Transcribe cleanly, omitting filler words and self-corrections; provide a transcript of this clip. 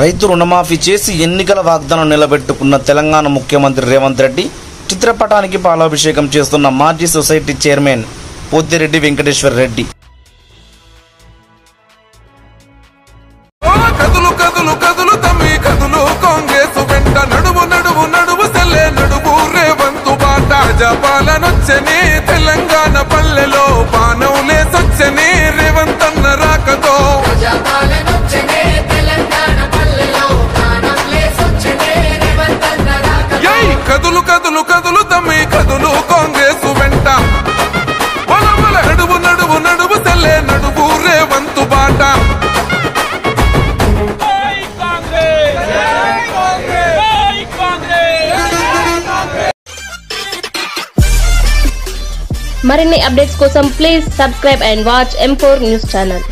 రైతు రుణమాఫీ చేసి ఎన్నికల వాగ్దానం నిలబెట్టుకున్న తెలంగాణ ముఖ్యమంత్రి రేవంత్ రెడ్డి చిత్రపటానికి పాలాభిషేకం చేస్తున్న మాజీ సొసైటీ చైర్మన్ పోతిరెడ్డి వెంకటేశ్వర రెడ్డి. కదులు కదులు కదులు తమ్మి కదులు కాంగ్రెస్ వెంట నడువు నడువు నడువు సెల్లే నడువు రేవంతు బాట జపాలనొచ్చని తెలంగాణ పల్లెలో బాణంలే సొచ్చని రేవంత్ అన్న రాకతో కదులు కదులు కదులు తమ్మి కదులు కాంగ్రెస్ వెంట నడువు నడువు నడువు తెల్లే నడువు రేవంతు బాట. మరిన్ని అప్డేట్స్ కోసం please subscribe and watch M4 news channel.